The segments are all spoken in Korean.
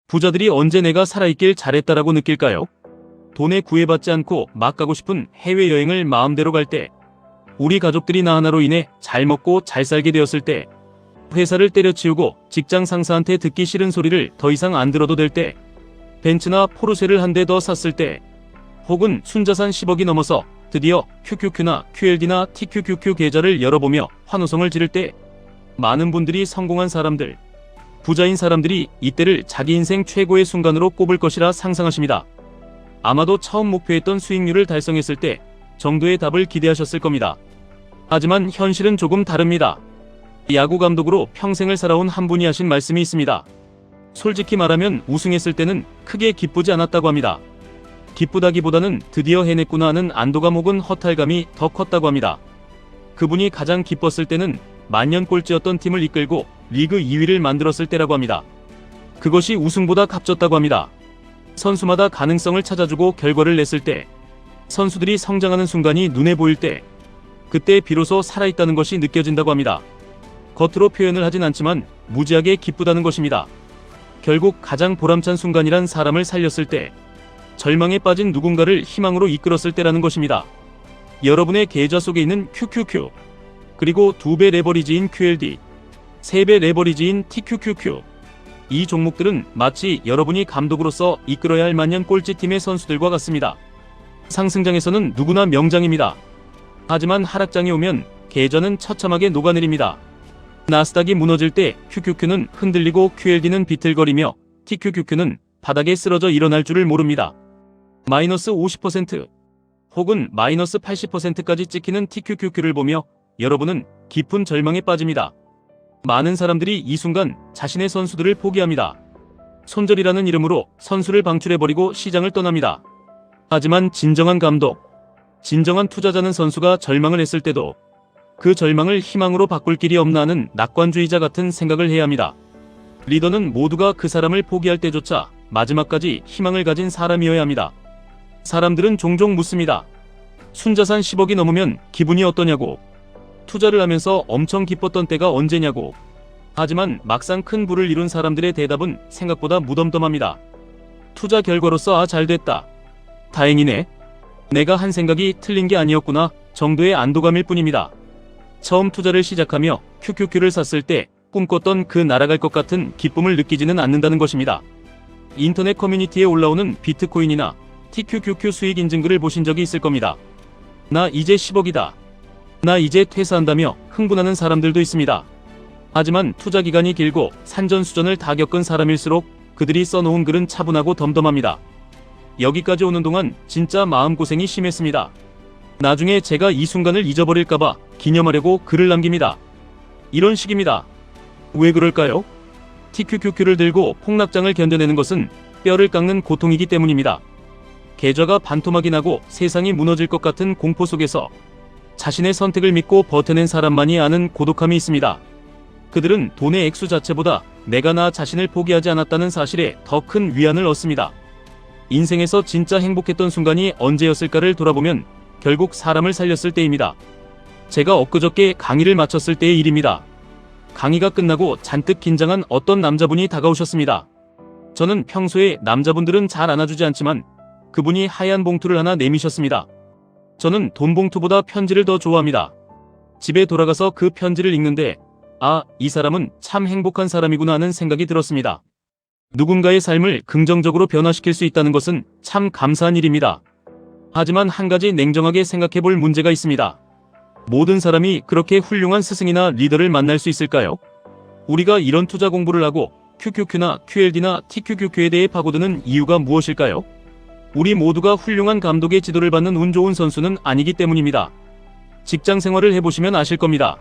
부자들이 언제 내가 살아있길 잘했다라고 느낄까요? 돈에 구애받지 않고 막 가고 싶은 해외여행을 마음대로 갈 때, 우리 가족들이 나 하나로 인해 잘 먹고 잘 살게 되었을 때, 회사를 때려치우고 직장 상사한테 듣기 싫은 소리를 더 이상 안 들어도 될 때, 벤츠나 포르쉐를 한 대 더 샀을 때, 혹은 순자산 10억이 넘어서 드디어 QQQ나 QLD나 TQQQ 계좌를 열어보며 환호성을 지를 때, 많은 분들이 성공한 사람들, 부자인 사람들이 이때를 자기 인생 최고의 순간으로 꼽을 것이라 상상하십니다. 아마도 처음 목표했던 수익률을 달성했을 때 정도의 답을 기대하셨을 겁니다. 하지만 현실은 조금 다릅니다. 야구 감독으로 평생을 살아온 한 분이 하신 말씀이 있습니다. 솔직히 말하면 우승했을 때는 크게 기쁘지 않았다고 합니다. 기쁘다기보다는 드디어 해냈구나 하는 안도감 혹은 허탈감이 더 컸다고 합니다. 그분이 가장 기뻤을 때는 만년 꼴찌였던 팀을 이끌고 리그 2위를 만들었을 때라고 합니다. 그것이 우승보다 값졌다고 합니다. 선수마다 가능성을 찾아주고 결과를 냈을 때, 선수들이 성장하는 순간이 눈에 보일 때, 그때 비로소 살아있다는 것이 느껴진다고 합니다. 겉으로 표현을 하진 않지만 무지하게 기쁘다는 것입니다. 결국 가장 보람찬 순간이란 사람을 살렸을 때, 절망에 빠진 누군가를 희망으로 이끌었을 때라는 것입니다. 여러분의 계좌 속에 있는 QQQ, 그리고 2배 레버리지인 QLD, 3배 레버리지인 TQQQ, 이 종목들은 마치 여러분이 감독으로서 이끌어야 할 만년 꼴찌팀의 선수들과 같습니다. 상승장에서는 누구나 명장입니다. 하지만 하락장이 오면 계좌는 처참하게 녹아내립니다. 나스닥이 무너질 때 QQQ는 흔들리고 QLD는 비틀거리며 TQQQ는 바닥에 쓰러져 일어날 줄을 모릅니다. 마이너스 50% 혹은 마이너스 80%까지 찍히는 TQQQ를 보며 여러분은 깊은 절망에 빠집니다. 많은 사람들이 이 순간 자신의 선수들을 포기합니다. 손절이라는 이름으로 선수를 방출해버리고 시장을 떠납니다. 하지만 진정한 감독, 진정한 투자자는 선수가 절망을 했을 때도 그 절망을 희망으로 바꿀 길이 없나 하는 낙관주의자 같은 생각을 해야 합니다. 리더는 모두가 그 사람을 포기할 때조차 마지막까지 희망을 가진 사람이어야 합니다. 사람들은 종종 묻습니다. 순자산 10억이 넘으면 기분이 어떠냐고, 투자를 하면서 엄청 기뻤던 때가 언제냐고. 하지만 막상 큰 부를 이룬 사람들의 대답은 생각보다 무덤덤합니다. 투자 결과로서 잘됐다, 다행이네, 내가 한 생각이 틀린 게 아니었구나 정도의 안도감일 뿐입니다. 처음 투자를 시작하며 QQQ를 샀을 때 꿈꿨던 그 날아갈 것 같은 기쁨을 느끼지는 않는다는 것입니다. 인터넷 커뮤니티에 올라오는 비트코인이나 TQQQ 수익 인증글을 보신 적이 있을 겁니다. 나 이제 10억이다, 나 이제 퇴사한다며 흥분하는 사람들도 있습니다. 하지만 투자 기간이 길고 산전수전을 다 겪은 사람일수록 그들이 써놓은 글은 차분하고 덤덤합니다. 여기까지 오는 동안 진짜 마음고생이 심했습니다. 나중에 제가 이 순간을 잊어버릴까봐 기념하려고 글을 남깁니다. 이런 식입니다. 왜 그럴까요? TQQQ를 들고 폭락장을 견뎌내는 것은 뼈를 깎는 고통이기 때문입니다. 계좌가 반토막이 나고 세상이 무너질 것 같은 공포 속에서 자신의 선택을 믿고 버텨낸 사람만이 아는 고독함이 있습니다. 그들은 돈의 액수 자체보다 내가 나 자신을 포기하지 않았다는 사실에 더 큰 위안을 얻습니다. 인생에서 진짜 행복했던 순간이 언제였을까를 돌아보면 결국 사람을 살렸을 때입니다. 제가 엊그저께 강의를 마쳤을 때의 일입니다. 강의가 끝나고 잔뜩 긴장한 어떤 남자분이 다가오셨습니다. 저는 평소에 남자분들은 잘 안아주지 않지만 그분이 하얀 봉투를 하나 내미셨습니다. 저는 돈 봉투보다 편지를 더 좋아합니다. 집에 돌아가서 그 편지를 읽는데 이 사람은 참 행복한 사람이구나 하는 생각이 들었습니다. 누군가의 삶을 긍정적으로 변화시킬 수 있다는 것은 참 감사한 일입니다. 하지만 한 가지 냉정하게 생각해 볼 문제가 있습니다. 모든 사람이 그렇게 훌륭한 스승이나 리더를 만날 수 있을까요? 우리가 이런 투자 공부를 하고 QQQ나 QLD나 TQQQ에 대해 파고드는 이유가 무엇일까요? 우리 모두가 훌륭한 감독의 지도를 받는 운 좋은 선수는 아니기 때문입니다. 직장 생활을 해보시면 아실 겁니다.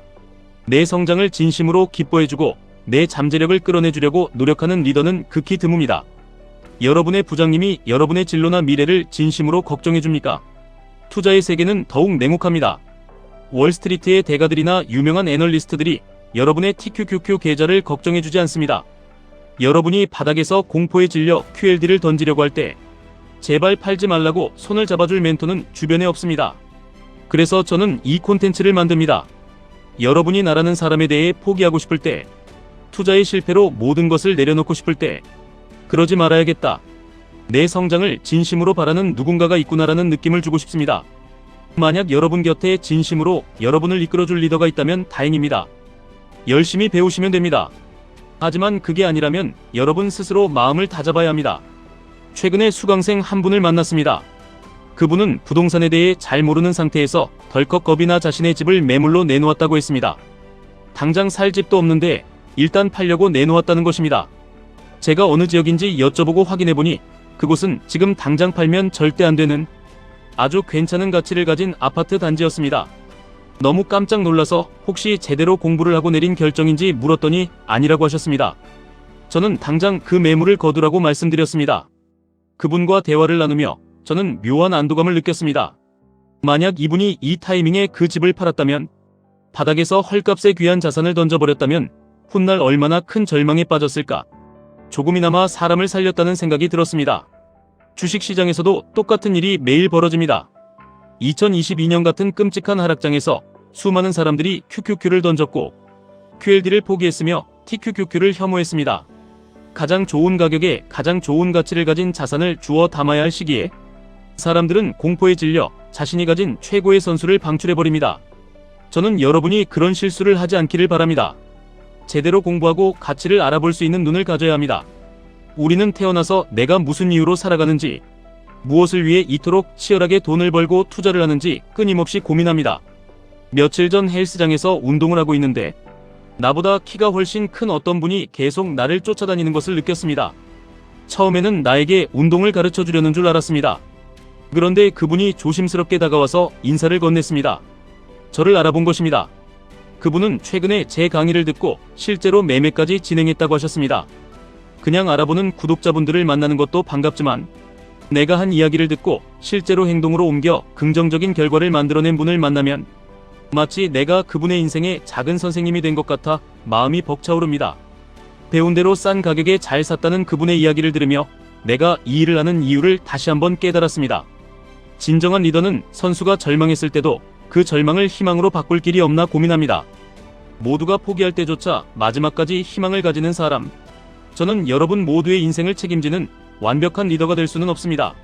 내 성장을 진심으로 기뻐해주고 내 잠재력을 끌어내주려고 노력하는 리더는 극히 드뭅니다. 여러분의 부장님이 여러분의 진로나 미래를 진심으로 걱정해줍니까? 투자의 세계는 더욱 냉혹합니다. 월스트리트의 대가들이나 유명한 애널리스트들이 여러분의 TQQQ 계좌를 걱정해주지 않습니다. 여러분이 바닥에서 공포에 질려 QLD를 던지려고 할 때 제발 팔지 말라고 손을 잡아줄 멘토는 주변에 없습니다. 그래서 저는 이 콘텐츠를 만듭니다. 여러분이 나라는 사람에 대해 포기하고 싶을 때, 투자의 실패로 모든 것을 내려놓고 싶을 때, 그러지 말아야겠다. 내 성장을 진심으로 바라는 누군가가 있구나라는 느낌을 주고 싶습니다. 만약 여러분 곁에 진심으로 여러분을 이끌어줄 리더가 있다면 다행입니다. 열심히 배우시면 됩니다. 하지만 그게 아니라면 여러분 스스로 마음을 다잡아야 합니다. 최근에 수강생 한 분을 만났습니다. 그분은 부동산에 대해 잘 모르는 상태에서 덜컥 겁이 나 자신의 집을 매물로 내놓았다고 했습니다. 당장 살 집도 없는데 일단 팔려고 내놓았다는 것입니다. 제가 어느 지역인지 여쭤보고 확인해보니 그곳은 지금 당장 팔면 절대 안 되는 아주 괜찮은 가치를 가진 아파트 단지였습니다. 너무 깜짝 놀라서 혹시 제대로 공부를 하고 내린 결정인지 물었더니 아니라고 하셨습니다. 저는 당장 그 매물을 거두라고 말씀드렸습니다. 그분과 대화를 나누며 저는 묘한 안도감을 느꼈습니다. 만약 이분이 이 타이밍에 그 집을 팔았다면, 바닥에서 헐값에 귀한 자산을 던져버렸다면 훗날 얼마나 큰 절망에 빠졌을까. 조금이나마 사람을 살렸다는 생각이 들었습니다. 주식시장에서도 똑같은 일이 매일 벌어집니다. 2022년 같은 끔찍한 하락장에서 수많은 사람들이 QQQ를 던졌고 QLD를 포기했으며 TQQQ를 혐오했습니다. 가장 좋은 가격에 가장 좋은 가치를 가진 자산을 주워 담아야 할 시기에 사람들은 공포에 질려 자신이 가진 최고의 선수를 방출해버립니다. 저는 여러분이 그런 실수를 하지 않기를 바랍니다. 제대로 공부하고 가치를 알아볼 수 있는 눈을 가져야 합니다. 우리는 태어나서 내가 무슨 이유로 살아가는지, 무엇을 위해 이토록 치열하게 돈을 벌고 투자를 하는지 끊임없이 고민합니다. 며칠 전 헬스장에서 운동을 하고 있는데 나보다 키가 훨씬 큰 어떤 분이 계속 나를 쫓아다니는 것을 느꼈습니다. 처음에는 나에게 운동을 가르쳐 주려는 줄 알았습니다. 그런데 그분이 조심스럽게 다가와서 인사를 건넸습니다. 저를 알아본 것입니다. 그분은 최근에 제 강의를 듣고 실제로 매매까지 진행했다고 하셨습니다. 그냥 알아보는 구독자분들을 만나는 것도 반갑지만 내가 한 이야기를 듣고 실제로 행동으로 옮겨 긍정적인 결과를 만들어낸 분을 만나면 마치 내가 그분의 인생의 작은 선생님이 된 것 같아 마음이 벅차오릅니다. 배운 대로 싼 가격에 잘 샀다는 그분의 이야기를 들으며 내가 이 일을 하는 이유를 다시 한번 깨달았습니다. 진정한 리더는 선수가 절망했을 때도 그 절망을 희망으로 바꿀 길이 없나 고민합니다. 모두가 포기할 때조차 마지막까지 희망을 가지는 사람. 저는 여러분 모두의 인생을 책임지는 완벽한 리더가 될 수는 없습니다.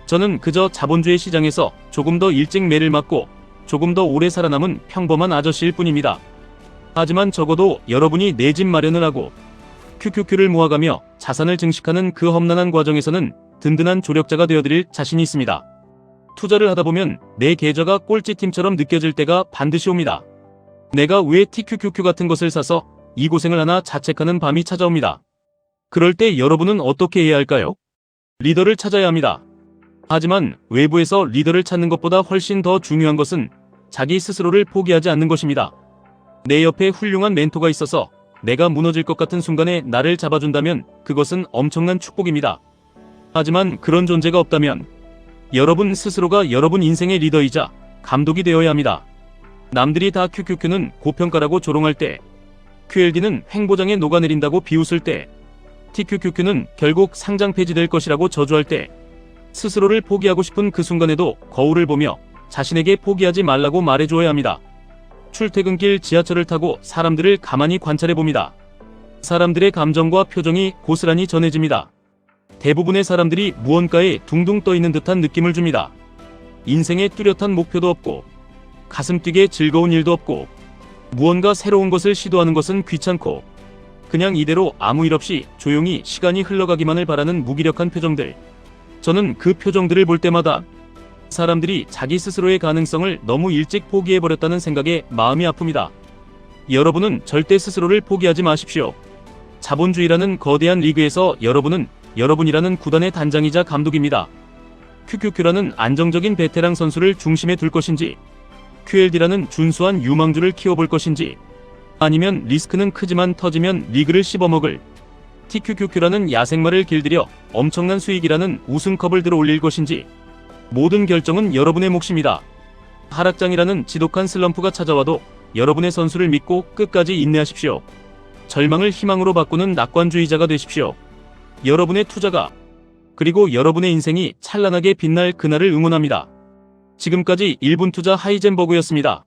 저는 그저 자본주의 시장에서 조금 더 일찍 매를 맞고 조금 더 오래 살아남은 평범한 아저씨일 뿐입니다. 하지만 적어도 여러분이 내 집 마련을 하고 QQQ를 모아가며 자산을 증식하는 그 험난한 과정에서는 든든한 조력자가 되어드릴 자신이 있습니다. 투자를 하다보면 내 계좌가 꼴찌팀처럼 느껴질 때가 반드시 옵니다. 내가 왜 TQQQ 같은 것을 사서 이 고생을 하나 자책하는 밤이 찾아옵니다. 그럴 때 여러분은 어떻게 해야 할까요? 리더를 찾아야 합니다. 하지만 외부에서 리더를 찾는 것보다 훨씬 더 중요한 것은 자기 스스로를 포기하지 않는 것입니다. 내 옆에 훌륭한 멘토가 있어서 내가 무너질 것 같은 순간에 나를 잡아준다면 그것은 엄청난 축복입니다. 하지만 그런 존재가 없다면 여러분 스스로가 여러분 인생의 리더이자 감독이 되어야 합니다. 남들이 다 QQQ는 고평가라고 조롱할 때, QLD는 횡보장에 녹아내린다고 비웃을 때, TQQQ는 결국 상장 폐지될 것이라고 저주할 때, 스스로를 포기하고 싶은 그 순간에도 거울을 보며 자신에게 포기하지 말라고 말해줘야 합니다. 출퇴근길 지하철을 타고 사람들을 가만히 관찰해봅니다. 사람들의 감정과 표정이 고스란히 전해집니다. 대부분의 사람들이 무언가에 둥둥 떠있는 듯한 느낌을 줍니다. 인생에 뚜렷한 목표도 없고 가슴 뛰게 즐거운 일도 없고 무언가 새로운 것을 시도하는 것은 귀찮고 그냥 이대로 아무 일 없이 조용히 시간이 흘러가기만을 바라는 무기력한 표정들. 저는 그 표정들을 볼 때마다 사람들이 자기 스스로의 가능성을 너무 일찍 포기해버렸다는 생각에 마음이 아픕니다. 여러분은 절대 스스로를 포기하지 마십시오. 자본주의라는 거대한 리그에서 여러분은 여러분이라는 구단의 단장이자 감독입니다. QQQ라는 안정적인 베테랑 선수를 중심에 둘 것인지, QLD라는 준수한 유망주를 키워볼 것인지, 아니면 리스크는 크지만 터지면 리그를 씹어먹을 TQQQ라는 야생마를 길들여 엄청난 수익이라는 우승컵을 들어 올릴 것인지, 모든 결정은 여러분의 몫입니다. 하락장이라는 지독한 슬럼프가 찾아와도 여러분의 선수를 믿고 끝까지 인내하십시오. 절망을 희망으로 바꾸는 낙관주의자가 되십시오. 여러분의 투자가, 그리고 여러분의 인생이 찬란하게 빛날 그날을 응원합니다. 지금까지 1분 투자 하이젠버그였습니다.